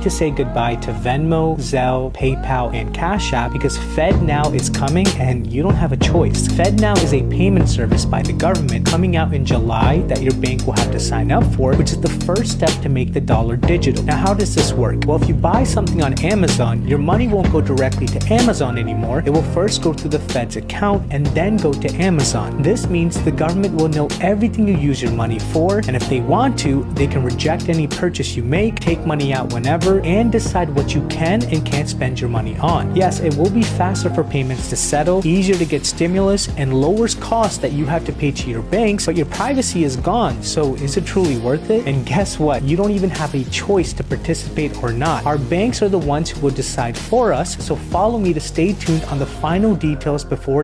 to say goodbye to Venmo, Zelle, PayPal, and Cash App because FedNow is coming and you don't have a choice. FedNow is a payment service by the government coming out in July that your bank will have to sign up for, which is the first step to make the dollar digital. Now, how does this work? Well, if you buy something on Amazon, your money won't go directly to Amazon anymore. It will first go through the Fed's account and then go to Amazon. This means the government will know everything you use your money for, and if they want to, they can reject any purchase you make, take money out whenever, and decide what you can and can't spend your money on. Yes, it will be faster for payments to settle, easier to get stimulus, and lowers costs that you have to pay to your banks, but your privacy is gone. So is it truly worth it? And guess what? You don't even have a choice to participate or not. Our banks are the ones who will decide for us, so follow me to stay tuned on the final details before.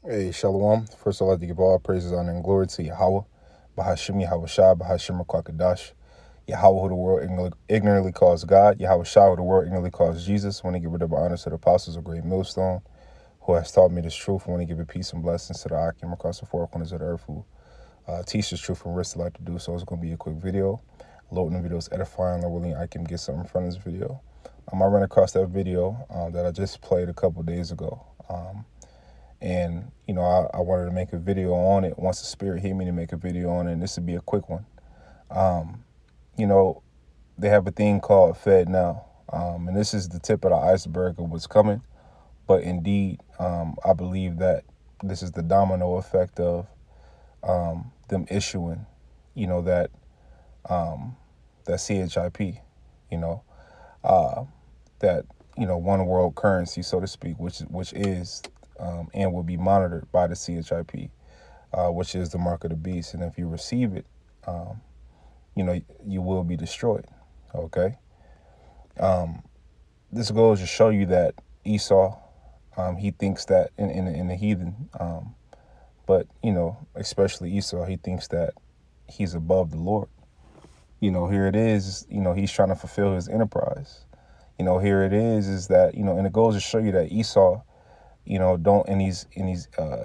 Hey, Shalom. First, I'd like to give all praises, honor, and glory to Yahweh, Bahashim Yahweh Shah, Bahashim Kwakadash, Yahweh, who the world ignorantly calls God, Yahweh Shah, who the world ignorantly calls Jesus. I want to give rid of honor to the apostles of Great Millstone, who has taught me this truth. I want to give it peace and blessings to the Akim across the four corners of the earth, who teach this truth and risk to like to do so. It's going to be a quick video. Loading the video is edifying. Lord willing, I can get something from this video. I ran across that video that I just played a couple days ago. And, you know, I wanted to make a video on it once the Spirit hit me to make a video on it. And this would be a quick one. You know, they have a thing called FedNow. And this is the tip of the iceberg of what's coming. But indeed, I believe that this is the domino effect of them issuing, you know, that CHIP, you know, that, you know, one world currency, so to speak, which is and will be monitored by the CHIP, which is the mark of the beast. And if you receive it, you know, you will be destroyed. Okay. This goes to show you that Esau, he thinks that in the heathen, but, you know, especially Esau, he thinks that he's above the Lord. You know, here it is, you know, he's trying to fulfill his enterprise. You know, here it is that, you know, and it goes to show you that Esau, you know, don't in these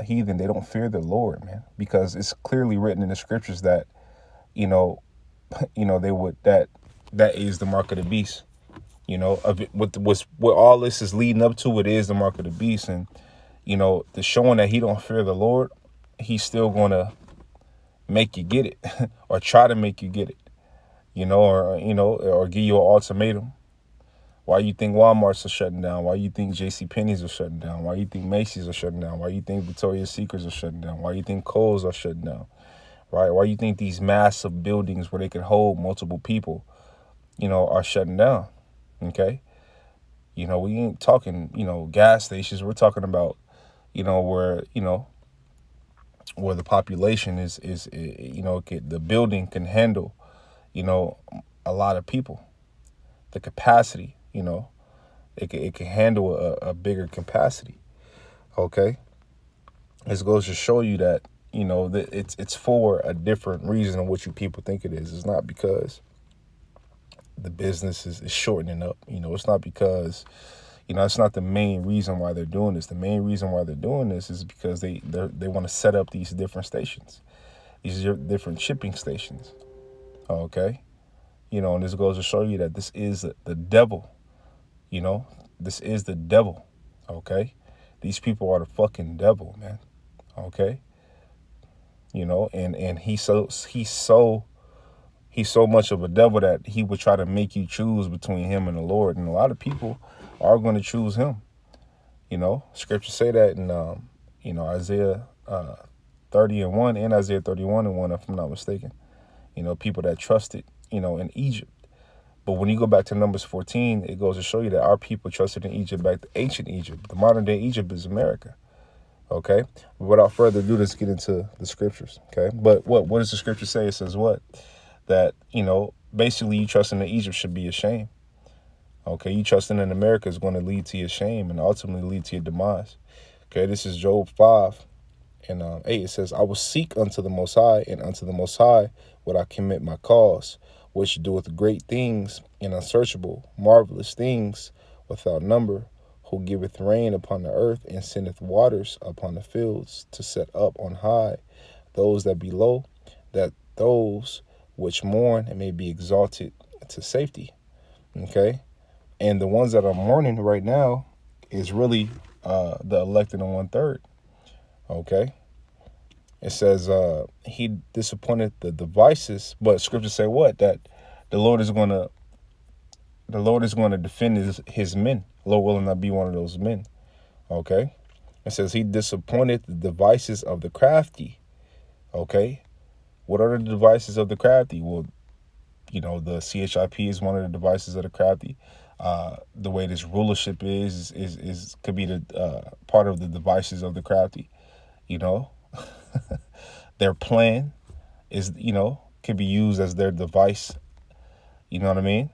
heathen, they don't fear the Lord, man, because it's clearly written in the scriptures that, you know, they would that is the mark of the beast. You know, of it, what all this is leading up to, it is the mark of the beast, and you know, the showing that he don't fear the Lord, he's still gonna make you get it, or try to make you get it, you know, or give you an ultimatum. Why you think Walmart's are shutting down? Why you think JCPenney's are shutting down? Why you think Macy's are shutting down? Why you think Victoria's Secrets are shutting down? Why you think Kohl's are shutting down? Right? Why you think these massive buildings where they can hold multiple people, you know, are shutting down? Okay? You know, we ain't talking, you know, gas stations. We're talking about, you know, where the population is you know, the building can handle, you know, a lot of people. The capacity. You know, it can handle a bigger capacity. Okay, this goes to show you that, you know, that it's for a different reason than what you people think it is. It's not because the business is shortening up. You know, it's not because, you know, it's not the main reason why they're doing this. The main reason why they're doing this is because they want to set up these different stations, these different shipping stations. Okay, you know, and this goes to show you that this is the devil. You know, this is the devil, okay? These people are the fucking devil, man, okay? You know, and he's so much of a devil that he would try to make you choose between him and the Lord. And a lot of people are going to choose him. You know, scriptures say that in, you know, Isaiah 30:1 and Isaiah 31:1, if I'm not mistaken. You know, people that trusted, you know, in Egypt. But when you go back to Numbers 14, it goes to show you that our people trusted in Egypt back to ancient Egypt. The modern day Egypt is America. Okay? But without further ado, let's get into the scriptures. Okay? But what does the scripture say? It says what? That, you know, basically you trusting in Egypt should be a shame. Okay? You trusting in America is going to lead to your shame and ultimately lead to your demise. Okay? This is Job 5 and 8. It says, I will seek unto the Most High, and unto the Most High would I commit my cause, which doeth great things and unsearchable, marvelous things without number, who giveth rain upon the earth and sendeth waters upon the fields, to set up on high those that be low, that those which mourn and may be exalted to safety. Okay? And the ones that are mourning right now is really the elected and 1/3. Okay? It says he disappointed the devices, but scriptures say what? That the Lord is going to defend his men. Lord will not be one of those men. Okay? It says he disappointed the devices of the crafty. Okay? What are the devices of the crafty? Well, the CHIP is one of the devices of the crafty. The way this rulership is could be the part of the devices of the crafty. Their plan is, could be used as their device. You know what I mean?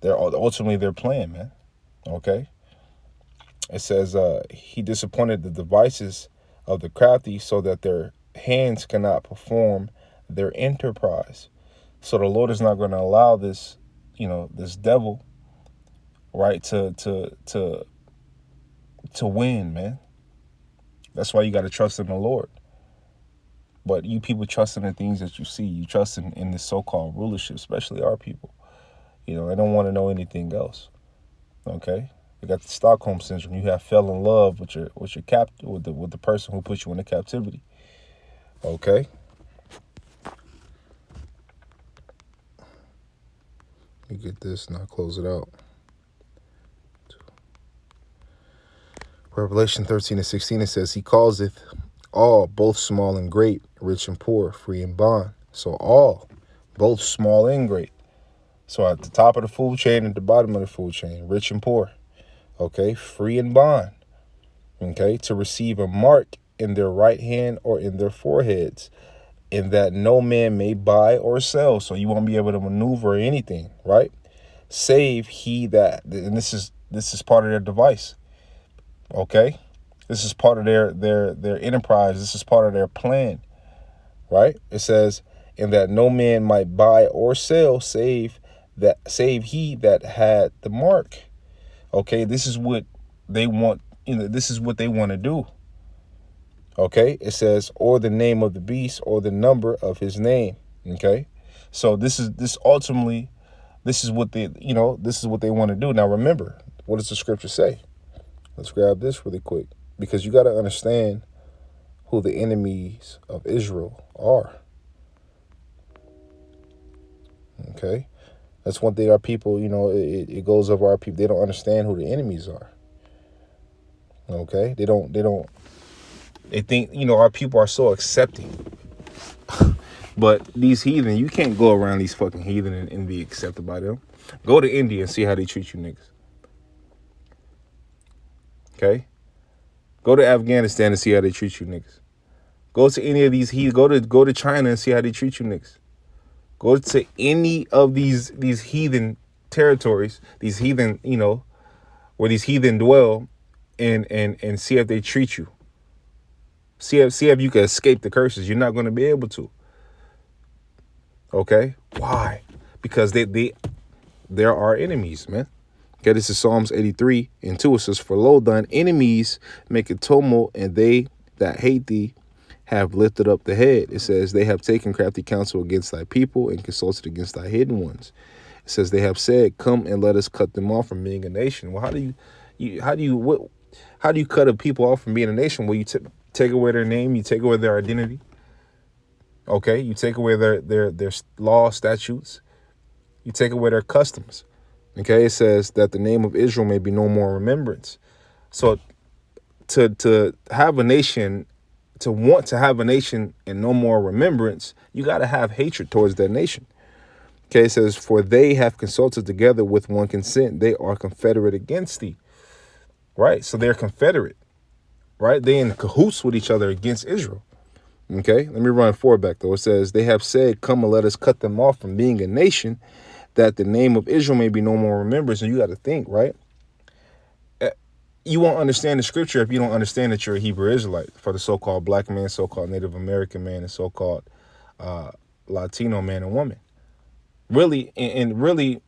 They're ultimately their plan, man. Okay? It says he disappointed the devices of the crafty so that their hands cannot perform their enterprise. So the Lord is not going to allow this, this devil, right, to win, man. That's why you got to trust in the Lord. But you people trust in the things that you see. You trust in this so-called rulership, especially our people. They don't want to know anything else. Okay? You got the Stockholm syndrome. You have fell in love with the person who put you into captivity. Okay? Let me get this and I'll close it out. Revelation 13:16, it says, he causeth all, both small and great, rich and poor, free and bond. So all, both small and great. So at the top of the food chain, at the bottom of the food chain, rich and poor. Okay, free and bond. Okay, to receive a mark in their right hand or in their foreheads, in that no man may buy or sell. So you won't be able to maneuver anything, right? Save he that, and this is part of their device. Okay, this is part of their enterprise. This is part of their plan, right? It says, in that no man might buy or sell, save he that had the mark. Okay, this is what they want. This is what they want to do. Okay, it says, or the name of the beast, or the number of his name. Okay, so this is what they want to do. Now remember, what does the scripture say? Let's grab this really quick, because you got to understand who the enemies of Israel are. Okay, that's one thing our people, it goes over our people. They don't understand who the enemies are. Okay, they think, our people are so accepting. But these heathen, you can't go around these fucking heathen and be accepted by them. Go to India and see how they treat you niggas. Okay? Go to Afghanistan and see how they treat you niggas. Go to any of these go to China and see how they treat you niggas. Go to any of these heathen territories, these heathen, where these heathen dwell, and see if they treat you. See if you can escape the curses. You're not going to be able to. Okay? Why? Because they're our enemies, man. Okay, this is Psalms 83:2. It says, for lo, thine enemies make a tumult, and they that hate thee have lifted up the head. It says, they have taken crafty counsel against thy people and consulted against thy hidden ones. It says, they have said, come and let us cut them off from being a nation. Well, how do you cut a people off from being a nation? Well, you take away their name, you take away their identity. Okay, you take away their law, statutes, you take away their customs. Okay, it says that the name of Israel may be no more remembrance. So to have a nation, to want to have a nation and no more remembrance, you got to have hatred towards that nation. Okay, it says, for they have consulted together with one consent. They are confederate against thee. Right, so they're confederate. Right, they in cahoots with each other against Israel. Okay, let me run forward back though. It says, they have said, come and let us cut them off from being a nation, that the name of Israel may be no more remembered. So you got to think, right? You won't understand the scripture if you don't understand that you're a Hebrew Israelite. For the so-called black man, so-called Native American man, and so-called Latino man and woman. Really, and really,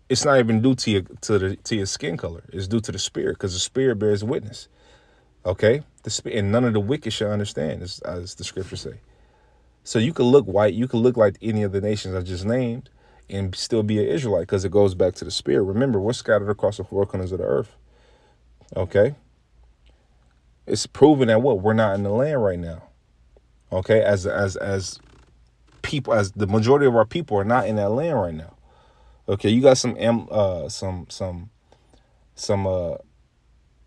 it's not even due to your skin color. It's due to the spirit, because the spirit bears witness. Okay, and none of the wicked shall understand, as the scriptures say. So you could look white, you could look like any of the nations I just named, and still be an Israelite, because it goes back to the spirit. Remember, we're scattered across the four corners of the earth. Okay? It's proven that what? We're not in the land right now. Okay? As people, as the majority of our people are not in that land right now. Okay, you got some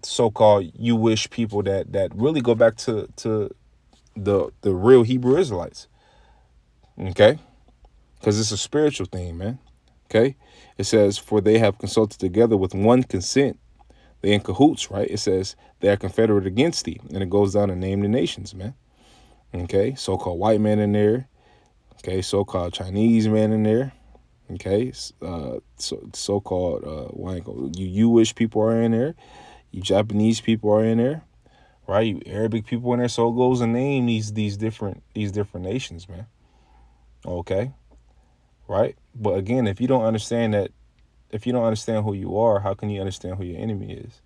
so-called Jewish people that really go back to the real Hebrew Israelites. Okay? Because it's a spiritual thing, man. Okay? It says, for they have consulted together with one consent. They in cahoots, right? It says they are confederate against thee. And it goes down to name the nations, man. Okay? So-called white man in there. Okay? So-called Chinese man in there. Okay? So-called you Jewish people are in there. You Japanese people are in there. Right? You Arabic people in there. So it goes and name these different nations, man. Okay? Right? But again, if you don't understand who you are, how can you understand who your enemy is?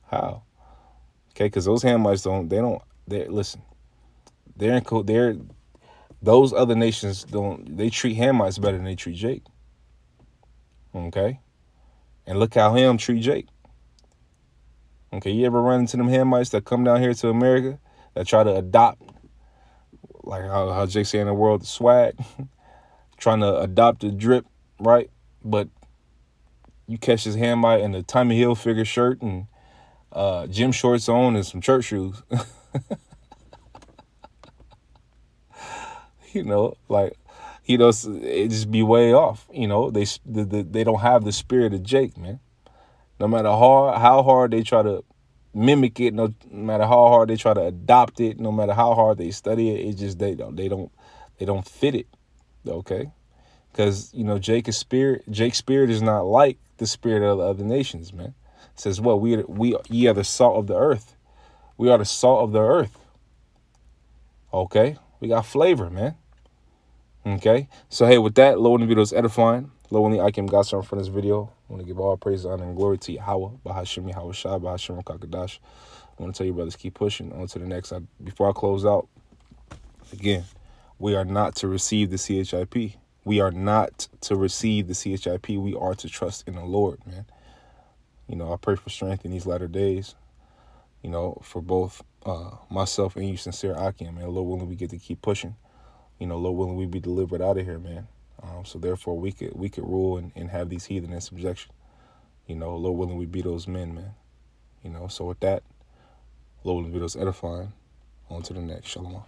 How? Okay, because those Hamites listen. Those other nations they treat Hamites better than they treat Jake. Okay? And look how Ham treat Jake. Okay, you ever run into them Hamites that come down here to America that try to adopt, like how Jake say in the world, the swag, trying to adopt the drip, right? But you catch this Hamite in a Tommy Hilfiger shirt and gym shorts on and some church shoes. It just be way off. They don't have the spirit of Jake, man. No matter how hard they try to mimic it, no matter how hard they try to adopt it, no matter how hard they study it, it just they don't fit it. Okay? Because Jake's spirit is not like the spirit of the other nations, man. It says what? Ye are the salt of the earth. We are the salt of the earth. Okay? We got flavor, man. Okay? So hey, with that, Lord, the video is edifying. Lord, only I can God from this video. I want to give all praise, honor, and glory to Yahweh, Bahashim Yahweh Shai, Bahashim Kakadash. I want to tell you, brothers, keep pushing on to the next. Before I close out, again, we are not to receive the CHIP. We are not to receive the CHIP. We are to trust in the Lord, man. I pray for strength in these latter days, for both myself and you, sincere Akim, man. Lord willing, we get to keep pushing. Lord willing, we be delivered out of here, man. So therefore, we could rule and have these heathen in subjection. Lord willing, we be those men, man. So with that, Lord willing, be those edifying. On to the next. Shalom.